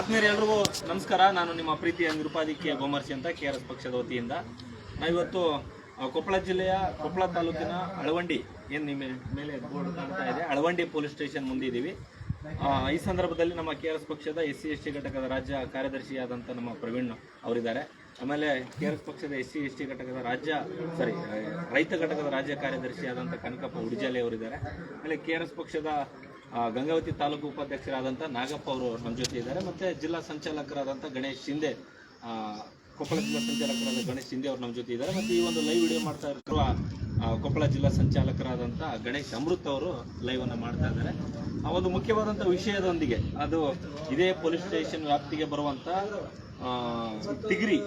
ಆತ್ಮೀಯರು ಎಲ್ರಿಗೂ ನಮಸ್ಕಾರ. ನಾನು ನಿಮ್ಮ ಪ್ರೀತಿಯ ನಿರುಪಾಧಿಕೆ ಗೋಮರ್ಶಿ ಅಂತ KRS ಪಕ್ಷದ ವತಿಯಿಂದ ನಾವಿವತ್ತು ಕೊಪ್ಪಳ ಜಿಲ್ಲೆಯ ಕೊಪ್ಪಳ ತಾಲೂಕಿನ ಅಳವಂಡಿ ಏನು ನಿಮ್ಮ ಮೇಲೆ ಬೋರ್ಡ್ ಕಾಣ್ತಾ ಇದೆ, ಅಳವಂಡಿ ಪೊಲೀಸ್ ಸ್ಟೇಷನ್ ಮುಂದೆ ಇದ್ದೀವಿ. ಈ ಸಂದರ್ಭದಲ್ಲಿ ನಮ್ಮ KRS ಪಕ್ಷದ SC/ST ಘಟಕದ ರಾಜ್ಯ ಕಾರ್ಯದರ್ಶಿಯಾದಂಥ ನಮ್ಮ ಪ್ರವೀಣ್ ಅವರಿದ್ದಾರೆ. ಆಮೇಲೆ KRS ಪಕ್ಷದ SC/ST ಘಟಕದ ರೈತ ಘಟಕದ ರಾಜ್ಯ ಕಾರ್ಯದರ್ಶಿಯಾದಂಥ ಕನಕಪ್ಪ ಉಡಿಜಾಲೆ ಅವರಿದ್ದಾರೆ. ಆಮೇಲೆ KRS ಪಕ್ಷದ ಗಂಗಾವತಿ ತಾಲೂಕು ಉಪಾಧ್ಯಕ್ಷರಾದಂಥ ನಾಗಪ್ಪ ಅವರು ನಮ್ಮ ಜೊತೆ ಇದ್ದಾರೆ. ಮತ್ತು ಜಿಲ್ಲಾ ಸಂಚಾಲಕರಾದಂಥ ಗಣೇಶ್ ಶಿಂದೆ, ಕೊಪ್ಪಳ ಜಿಲ್ಲಾ ಸಂಚಾಲಕರಾದ ಗಣೇಶ್ ಶಿಂದೆ ಅವರು ನಮ್ಮ ಜೊತೆ ಇದ್ದಾರೆ. ಮತ್ತು ಈ ಒಂದು ಲೈವ್ ವಿಡಿಯೋ ಮಾಡ್ತಾ ಇರುವ ಕೊಪ್ಪಳ ಜಿಲ್ಲಾ ಸಂಚಾಲಕರಾದಂಥ ಗಣೇಶ್ ಅಮೃತ್ ಅವರು ಲೈವನ್ನು ಮಾಡ್ತಾ ಇದ್ದಾರೆ. ಆ ಒಂದು ಮುಖ್ಯವಾದಂಥ ವಿಷಯದೊಂದಿಗೆ, ಅದು ಇದೇ ಪೊಲೀಸ್ ಸ್ಟೇಷನ್ ವ್ಯಾಪ್ತಿಗೆ ಬರುವಂಥ ತಿಗಿರಿ,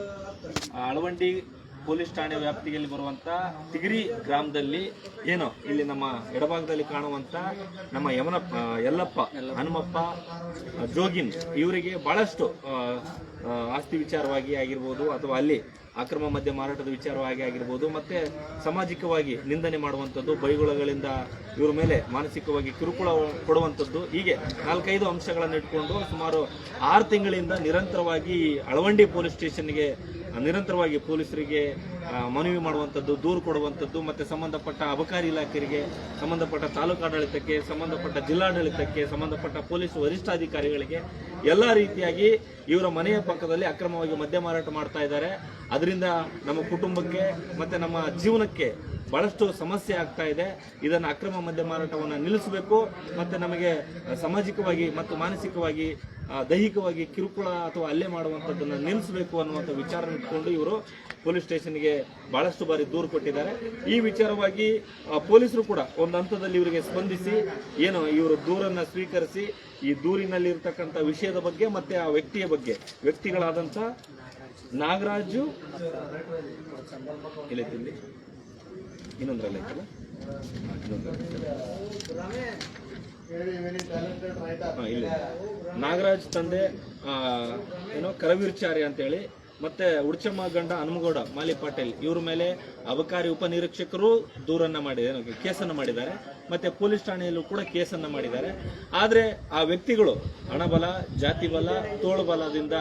ಅಳವಂಡಿ ಪೊಲೀಸ್ ಠಾಣೆ ವ್ಯಾಪ್ತಿಯಲ್ಲಿ ಬರುವಂಥ ತಿಗಿರಿ ಗ್ರಾಮದಲ್ಲಿ ಏನು ಇಲ್ಲಿ ನಮ್ಮ ಎಡಭಾಗದಲ್ಲಿ ಕಾಣುವಂಥ ನಮ್ಮ ಯಲ್ಲಪ್ಪ, ಹನುಮಪ್ಪ, ಜೋಗಿನ್ ಇವರಿಗೆ ಭಾಳಷ್ಟು ಆಸ್ತಿ ವಿಚಾರವಾಗಿ ಆಗಿರ್ಬೋದು ಅಥವಾ ಅಲ್ಲಿ ಅಕ್ರಮ ಮದ್ಯ ಮಾರಾಟದ ವಿಚಾರವಾಗಿ ಆಗಿರ್ಬೋದು, ಮತ್ತು ಸಾಮಾಜಿಕವಾಗಿ ನಿಂದನೆ ಮಾಡುವಂಥದ್ದು, ಬೈಗುಳಗಳಿಂದ ಇವರ ಮೇಲೆ ಮಾನಸಿಕವಾಗಿ ಕಿರುಕುಳ ಕೊಡುವಂಥದ್ದು, ಹೀಗೆ 4-5 ಅಂಶಗಳನ್ನು ಇಟ್ಕೊಂಡು ಸುಮಾರು 6 ತಿಂಗಳಿಂದ ನಿರಂತರವಾಗಿ ಅಳವಂಡಿ ಪೊಲೀಸ್ ಸ್ಟೇಷನ್ಗೆ ನಿರಂತರವಾಗಿ ಪೊಲೀಸರಿಗೆ ಮನವಿ ಮಾಡುವಂಥದ್ದು, ದೂರು ಕೊಡುವಂಥದ್ದು, ಮತ್ತು ಸಂಬಂಧಪಟ್ಟ ಅಬಕಾರಿ ಇಲಾಖೆಗೆ, ಸಂಬಂಧಪಟ್ಟ ತಾಲೂಕಾಡಳಿತಕ್ಕೆ, ಸಂಬಂಧಪಟ್ಟ ಜಿಲ್ಲಾಡಳಿತಕ್ಕೆ, ಸಂಬಂಧಪಟ್ಟ ಪೊಲೀಸ್ ವರಿಷ್ಠಾಧಿಕಾರಿಗಳಿಗೆ ಎಲ್ಲ ರೀತಿಯಾಗಿ ಇವರ ಮನೆಯ ಪಕ್ಕದಲ್ಲಿ ಅಕ್ರಮವಾಗಿ ಮದ್ಯ ಮಾರಾಟ ಮಾಡ್ತಾ ಇದ್ದಾರೆ. ಅದರಿಂದ ನಮ್ಮ ಕುಟುಂಬಕ್ಕೆ ಮತ್ತು ನಮ್ಮ ಜೀವನಕ್ಕೆ ಭಾಳಷ್ಟು ಸಮಸ್ಯೆ ಆಗ್ತಾ ಇದೆ. ಇದನ್ನು ಅಕ್ರಮ ಮದ್ಯ ಮಾರಾಟವನ್ನು ನಿಲ್ಲಿಸಬೇಕು, ಮತ್ತು ನಮಗೆ ಸಾಮಾಜಿಕವಾಗಿ ಮತ್ತು ಮಾನಸಿಕವಾಗಿ ದೈಹಿಕವಾಗಿ ಕಿರುಕುಳ ಅಥವಾ ಹಲ್ಲೆ ಮಾಡುವಂಥದ್ದನ್ನು ನಿಲ್ಲಿಸಬೇಕು ಅನ್ನುವಂಥ ವಿಚಾರ ಇಟ್ಕೊಂಡು ಇವರು ಪೊಲೀಸ್ ಸ್ಟೇಷನ್ಗೆ ಭಾಳಷ್ಟು ಬಾರಿ ದೂರು ಕೊಟ್ಟಿದ್ದಾರೆ. ಈ ವಿಚಾರವಾಗಿ ಪೊಲೀಸರು ಕೂಡ ಒಂದು ಹಂತದಲ್ಲಿ ಇವರಿಗೆ ಸ್ಪಂದಿಸಿ ಏನು ಇವರು ದೂರನ್ನು ಸ್ವೀಕರಿಸಿ ಈ ದೂರಿನಲ್ಲಿರ್ತಕ್ಕಂಥ ವಿಷಯದ ಬಗ್ಗೆ ಮತ್ತು ಆ ವ್ಯಕ್ತಿಯ ಬಗ್ಗೆ, ವ್ಯಕ್ತಿಗಳಾದಂಥ ನಾಗರಾಜು ಇಲ್ಲಿ ಇನ್ನೊಂದರಲ್ಲಿ ಐತಲ್ಲ, ಇಲ್ಲ ನಾಗರಾಜ್ ತಂದೆ ಏನೋ ಕರವೀರ್ಚಾರಿ ಅಂತೇಳಿ, ಮತ್ತೆ ಉಡ್ಚಮ್ಮ ಗಂಡ ಹನುಮಗೌಡ ಮಾಲಿ ಪಾಟೀಲ್ ಇವ್ರ ಮೇಲೆ ಅಬಕಾರಿ ಉಪನಿರೀಕ್ಷಕರು ದೂರನ್ನು ಮಾಡಿದ್ದಾರೆ, ಕೇಸನ್ನು ಮಾಡಿದ್ದಾರೆ. ಮತ್ತು ಪೊಲೀಸ್ ಠಾಣೆಯಲ್ಲೂ ಕೂಡ ಕೇಸನ್ನು ಮಾಡಿದ್ದಾರೆ. ಆದರೆ ಆ ವ್ಯಕ್ತಿಗಳು ಹಣಬಲ, ಜಾತಿ ಬಲ, ತೋಳು ಬಲದಿಂದ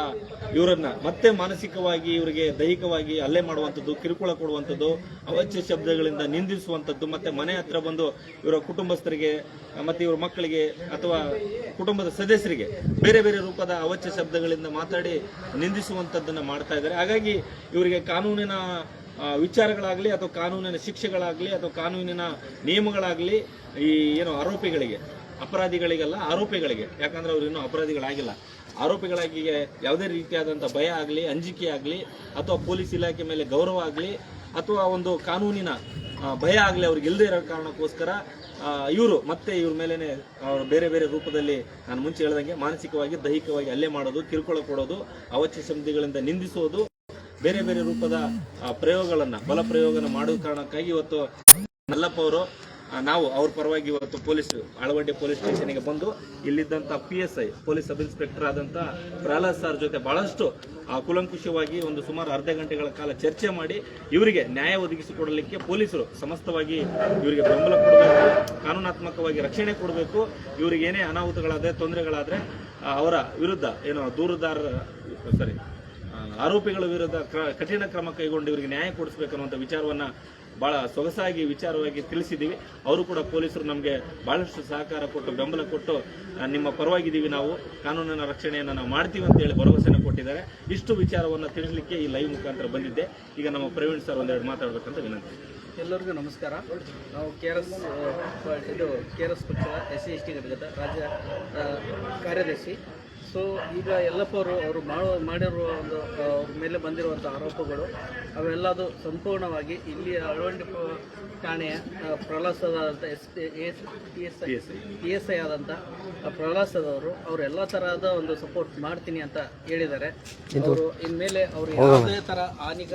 ಇವರನ್ನ ಮತ್ತೆ ಮಾನಸಿಕವಾಗಿ ಇವರಿಗೆ ದೈಹಿಕವಾಗಿ ಹಲ್ಲೆ ಮಾಡುವಂಥದ್ದು, ಕಿರುಕುಳ ಕೊಡುವಂಥದ್ದು, ಅವಾಚ್ಯ ಶಬ್ದಗಳಿಂದ ನಿಂದಿಸುವಂಥದ್ದು, ಮತ್ತು ಮನೆ ಹತ್ರ ಬಂದು ಇವರ ಕುಟುಂಬಸ್ಥರಿಗೆ ಮತ್ತು ಇವ್ರ ಮಕ್ಕಳಿಗೆ ಅಥವಾ ಕುಟುಂಬದ ಸದಸ್ಯರಿಗೆ ಬೇರೆ ಬೇರೆ ರೂಪದ ಅವಾಚ್ಯ ಶಬ್ದಗಳಿಂದ ಮಾತಾಡಿ ನಿಂದಿಸುವಂಥದ್ದನ್ನು ಮಾಡ್ತಾ ಇದ್ದಾರೆ. ಹಾಗಾಗಿ ಇವರಿಗೆ ಕಾನೂನಿನ ವಿಚಾರಗಳಾಗಲಿ ಅಥವಾ ಕಾನೂನಿನ ಶಿಕ್ಷೆಗಳಾಗಲಿ ಅಥವಾ ಕಾನೂನಿನ ನಿಯಮಗಳಾಗಲಿ ಈ ಏನು ಆರೋಪಿಗಳಿಗೆ, ಅಪರಾಧಿಗಳಿಗೆಲ್ಲ ಆರೋಪಿಗಳಿಗೆ, ಯಾಕಂದ್ರೆ ಅವರು ಇನ್ನೂ ಅಪರಾಧಿಗಳಾಗಿಲ್ಲ, ಆರೋಪಿಗಳಾಗಿ ಯಾವುದೇ ರೀತಿಯಾದಂಥ ಭಯ ಆಗಲಿ, ಅಂಜಿಕೆ ಆಗಲಿ, ಅಥವಾ ಪೊಲೀಸ್ ಇಲಾಖೆ ಮೇಲೆ ಗೌರವ ಆಗಲಿ, ಅಥವಾ ಒಂದು ಕಾನೂನಿನ ಭಯ ಆಗಲಿ ಅವ್ರಿಗೆ ಇಲ್ಲದೆ ಇರೋ ಕಾರಣಕ್ಕೋಸ್ಕರ ಇವರು ಮತ್ತೆ ಇವ್ರ ಮೇಲೇ ಅವರು ಬೇರೆ ಬೇರೆ ರೂಪದಲ್ಲಿ ನಾನು ಮುಂಚೆ ಹೇಳ್ದಂಗೆ ಮಾನಸಿಕವಾಗಿ ದೈಹಿಕವಾಗಿ ಹಲ್ಲೆ ಮಾಡೋದು, ಕಿರುಕುಳ ಕೊಡೋದು, ಅವಾಚ್ಯ ಶಬ್ದಗಳಿಂದ ನಿಂದಿಸೋದು, ಬೇರೆ ಬೇರೆ ರೂಪದ ಪ್ರಯೋಗಗಳನ್ನು, ಬಲ ಪ್ರಯೋಗನ ಮಾಡೋ ಕಾರಣಕ್ಕಾಗಿ ಇವತ್ತು ಮಲ್ಲಪ್ಪ ಅವರು ನಾವು ಅವ್ರ ಪರವಾಗಿ ಇವತ್ತು ಅಳವಂಡಿ ಪೊಲೀಸ್ ಸ್ಟೇಷನ್ಗೆ ಬಂದು ಇಲ್ಲಿದ್ದಂಥ PSI ಪೊಲೀಸ್ ಸಬ್ ಇನ್ಸ್ಪೆಕ್ಟರ್ ಆದಂಥ ಪ್ರಹ್ಲಾದ್ ಸರ್ ಜೊತೆ ಭಾಳಷ್ಟು ಕೂಲಂಕುಷವಾಗಿ ಒಂದು ಸುಮಾರು ಅರ್ಧ ಗಂಟೆಗಳ ಕಾಲ ಚರ್ಚೆ ಮಾಡಿ ಇವರಿಗೆ ನ್ಯಾಯ ಒದಗಿಸಿಕೊಡಲಿಕ್ಕೆ ಪೊಲೀಸರು ಸಮಸ್ತವಾಗಿ ಇವರಿಗೆ ಬೆಂಬಲ ಕೊಡಬೇಕು, ಕಾನೂನಾತ್ಮಕವಾಗಿ ರಕ್ಷಣೆ ಕೊಡಬೇಕು. ಇವರಿಗೆ ಏನೇ ಅನಾಹುತಗಳಾದರೆ, ತೊಂದರೆಗಳಾದರೆ ಅವರ ವಿರುದ್ಧ ಏನು ಆರೋಪಿಗಳ ವಿರುದ್ಧ ಕಠಿಣ ಕ್ರಮ ಕೈಗೊಂಡು ಇವರಿಗೆ ನ್ಯಾಯ ಕೊಡಿಸಬೇಕನ್ನುವಂಥ ವಿಚಾರವನ್ನು ಭಾಳ ಸೊಗಸಾಗಿ ವಿಚಾರವಾಗಿ ತಿಳಿಸಿದ್ದೀವಿ. ಅವರು ಕೂಡ ಪೊಲೀಸರು ನಮಗೆ ಭಾಳಷ್ಟು ಸಹಕಾರ ಕೊಟ್ಟು, ಬೆಂಬಲ ಕೊಟ್ಟು, ನಿಮ್ಮ ಪರವಾಗಿದ್ದೀವಿ, ನಾವು ಕಾನೂನಿನ ರಕ್ಷಣೆಯನ್ನು ನಾವು ಮಾಡ್ತೀವಿ ಅಂತೇಳಿ ಭರವಸೆಯನ್ನು ಕೊಟ್ಟಿದ್ದಾರೆ. ಇಷ್ಟು ವಿಚಾರವನ್ನು ತಿಳಿಸಲಿಕ್ಕೆ ಈ ಲೈವ್ ಮುಖಾಂತರ ಬಂದಿದ್ದೆ. ಈಗ ನಮ್ಮ ಪ್ರವೀಣ್ ಸರ್ ಒಂದೆರಡು ಮಾತಾಡಬೇಕಂತ ವಿನಂತಿ. ಎಲ್ಲರಿಗೂ ನಮಸ್ಕಾರ. ನಾವು KRS ಪಕ್ಷದ SC/ST ಘಟಕದ ರಾಜ್ಯ ಕಾರ್ಯದರ್ಶಿ. ಸೊ ಈಗ ಯಲ್ಲಪ್ಪ ಅವರು ಮಾಡಿರುವ ಒಂದು ಅವ್ರ ಮೇಲೆ ಬಂದಿರುವಂಥ ಆರೋಪಗಳು ಅವೆಲ್ಲದು ಸಂಪೂರ್ಣವಾಗಿ ಇಲ್ಲಿ ಅಳವಂಡಿ ಠಾಣೆಯ ಪ್ರಹ್ಲಾದ್ PSI ಆದಂಥ ಪ್ರಹ್ಲಾದ್ ಅವರು ಎಲ್ಲ ತರಹದ ಒಂದು ಸಪೋರ್ಟ್ ಮಾಡ್ತೀನಿ ಅಂತ ಹೇಳಿದ್ದಾರೆ. ಅವರು ಇನ್ಮೇಲೆ ಅವರು ಯಾವುದೇ ಥರ ಹಾನಿ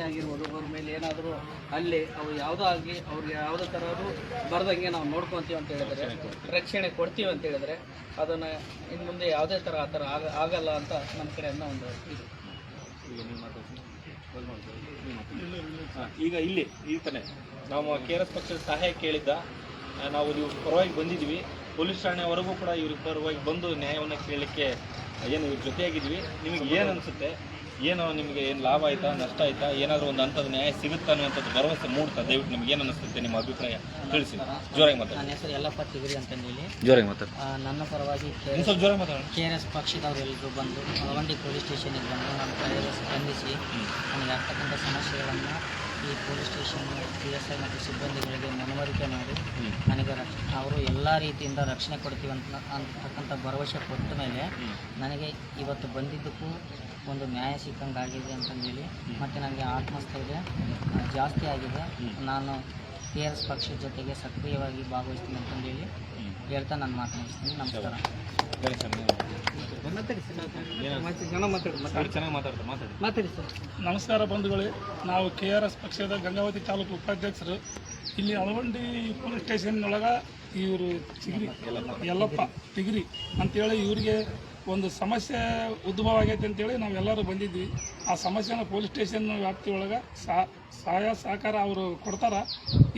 ಆಗಿರ್ಬೋದು, ಅವ್ರ ಮೇಲೆ ಏನಾದರೂ ಅಲ್ಲಿ ಅವ್ರು ಯಾವುದೋ ಆಗಲಿ ಅವ್ರಿಗೆ ಯಾವುದೇ ಥರದ್ದು ಬರ್ದಂಗೆ ನಾವು ನೋಡ್ಕೊತೀವಿ ಅಂತ ಹೇಳಿದರೆ, ರಕ್ಷಣೆ ಕೊಡ್ತೀವಿ ಅಂತ ಹೇಳಿದರೆ, ಅದನ್ನು ಇನ್ನು ಮುಂದೆ ಯಾವುದೇ ಥರ ಆ ಥರ ಆಗಲ್ಲ ಅಂತ ನಮ್ಮ ಕಡೆಯಿಂದ ಒಂದು ಇದು. ಈಗ ಇಲ್ಲಿ ಈ ತಾನೆ ನಾವು KRS ಪಕ್ಷದ ಸಹಾಯ ಕೇಳಿದ್ದ, ನಾವು ನೀವು ಪರವಾಗಿ ಬಂದಿದ್ವಿ, ಪೊಲೀಸ್ ಠಾಣೆವರೆಗೂ ಕೂಡ ಇವ್ರ ಪರವಾಗಿ ಬಂದು ನ್ಯಾಯವನ್ನು ಕೇಳಲಿಕ್ಕೆ ಏನು ಇವ್ರ ಜೊತೆಯಾಗಿದ್ವಿ. ನಿಮಗೆ ಏನು ಅನಿಸುತ್ತೆ? ಏನು ನಿಮಗೆ ಏನು ಲಾಭ ಆಯಿತಾ, ನಷ್ಟ ಆಯಿತಾ, ಏನಾದರೂ ಒಂದು ಅಂಥದ್ದು ನ್ಯಾಯ ಸಿಗುತ್ತಾ ಅನ್ನುವಂಥದ್ದು ಭರವಸೆ ಮೂಡ್ತಾ? ದಯವಿಟ್ಟು ನಿಮ್ಗೆ ಏನು ಅನಿಸುತ್ತೆ, ನಿಮ್ಮ ಅಭಿಪ್ರಾಯ ತಿಳಿಸಿ. ಜೋರಾಗಿ ಮಾತಾಡಿ. ನನ್ನ ಹೆಸರು ಯಲ್ಲಪ್ಪ ತಿಗರಿ ಅಂತಂದೇಳಿ. ಜೋರಾಗಿ ಮಾತಾಡಿ. ನನ್ನ ಪರವಾಗಿ ಸ್ವಲ್ಪ ಜೋರಾಗಿ ಮಾತಾಡೋಣ. KRS ಪಕ್ಷದವರೆಲ್ಲರೂ ಬಂದು ಅಳವಂಡಿ ಪೊಲೀಸ್ ಸ್ಟೇಷನಿಗೆ ಬಂದು ನಮ್ಮ ಕಡೆಯಲ್ಲಿ ಸ್ಪಂದಿಸಿ ನನಗೆ ಆಗ್ತಕ್ಕಂಥ ಸಮಸ್ಯೆಗಳನ್ನು ಈ ಪೊಲೀಸ್ ಸ್ಟೇಷನ್ PSI ಮತ್ತು ಸಿಬ್ಬಂದಿಗಳಿಗೆ ಮನವರಿಕೆ ಮಾಡಿ ನನಗೆ ಅವರು ಎಲ್ಲ ರೀತಿಯಿಂದ ರಕ್ಷಣೆ ಕೊಡ್ತೀವಿ ಅಂತಕ್ಕಂಥ ಭರವಸೆ ಕೊಟ್ಟ ಮೇಲೆ ನನಗೆ ಇವತ್ತು ಬಂದಿದ್ದಕ್ಕೂ ಒಂದು ನ್ಯಾಯ ಸಿಕ್ಕಂಗಾಗಿದೆ ಅಂತಂದೇಳಿ, ಮತ್ತು ನನಗೆ ಆತ್ಮಸ್ಥೈರ್ಯ ಜಾಸ್ತಿ ಆಗಿದೆ. ನಾನು KRS ಪಕ್ಷದ ಜೊತೆಗೆ ಸಕ್ರಿಯವಾಗಿ ಭಾಗವಹಿಸ್ತೀನಿ ಅಂತಂದೇಳಿ ಹೇಳ್ತಾ ನಾನು ಮಾತನಾಡಿಸ್ತೀನಿ. ನಮಸ್ಕಾರ. ಮಾತಾಡಿ ಸರ್. ನಮಸ್ಕಾರ ಬಂಧುಗಳೇ, ನಾವು KRS ಪಕ್ಷದ ಗಂಗಾವತಿ ತಾಲೂಕು ಉಪಾಧ್ಯಕ್ಷರು. ಇಲ್ಲಿ ಅಳವಂಡಿ ಪೊಲೀಸ್ ಸ್ಟೇಷನ್ನೊಳಗೆ ಇವರು ಯಲ್ಲಪ್ಪ ತಿಗರಿ ಅಂತೇಳಿ ಇವರಿಗೆ ಒಂದು ಸಮಸ್ಯೆ ಉದ್ಭವ ಆಗೈತೆ ಅಂತೇಳಿ ನಾವೆಲ್ಲರೂ ಬಂದಿದ್ವಿ. ಆ ಸಮಸ್ಯೆನ ಪೊಲೀಸ್ ಸ್ಟೇಷನ್ ವ್ಯಾಪ್ತಿಯೊಳಗೆ ಸಹಾಯ ಸಹಕಾರ ಅವರು ಕೊಡ್ತಾರೆ.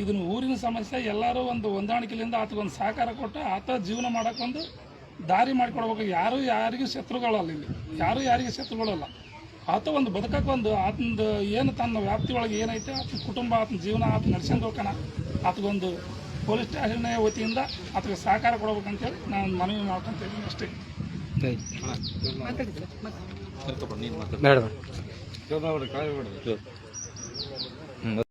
ಇದನ್ನು ಊರಿನ ಸಮಸ್ಯೆ ಎಲ್ಲರೂ ಒಂದು ಹೊಂದಾಣಿಕೆಯಿಂದ ಆತಗೊಂದು ಸಹಕಾರ ಕೊಟ್ಟು ಆತ ಜೀವನ ಮಾಡೋಕ್ಕೊಂದು ದಾರಿ ಮಾಡಿಕೊಡ್ಬೇಕು. ಯಾರು ಯಾರಿಗೂ ಶತ್ರುಗಳಲ್ಲ, ಇಲ್ಲಿ ಯಾರು ಯಾರಿಗೂ ಶತ್ರುಗಳಲ್ಲ. ಆತ ಒಂದು ಬದುಕಕ್ಕೊಂದು ಆತಂದು ಏನು ತನ್ನ ವ್ಯಾಪ್ತಿ ಒಳಗೆ ಏನೈತೆ ಆತನ ಕುಟುಂಬ, ಆತನ ಜೀವನ ಆತ ನಡ್ಸ್ಕೊಂಡು ಹೋಗೋಣ. ಆತಗೊಂದು ಪೊಲೀಸ್ ಸ್ಟೇಷನ್ ವತಿಯಿಂದ ಆತಗೆ ಸಹಕಾರ ಕೊಡ್ಬೇಕಂತೇಳಿ ನಾನು ಮನವಿ ಮಾಡ್ಕೊತಿದ್ದೀನಿ ಅಷ್ಟೇ. ನೀನು ಮಾತಾಡಿ.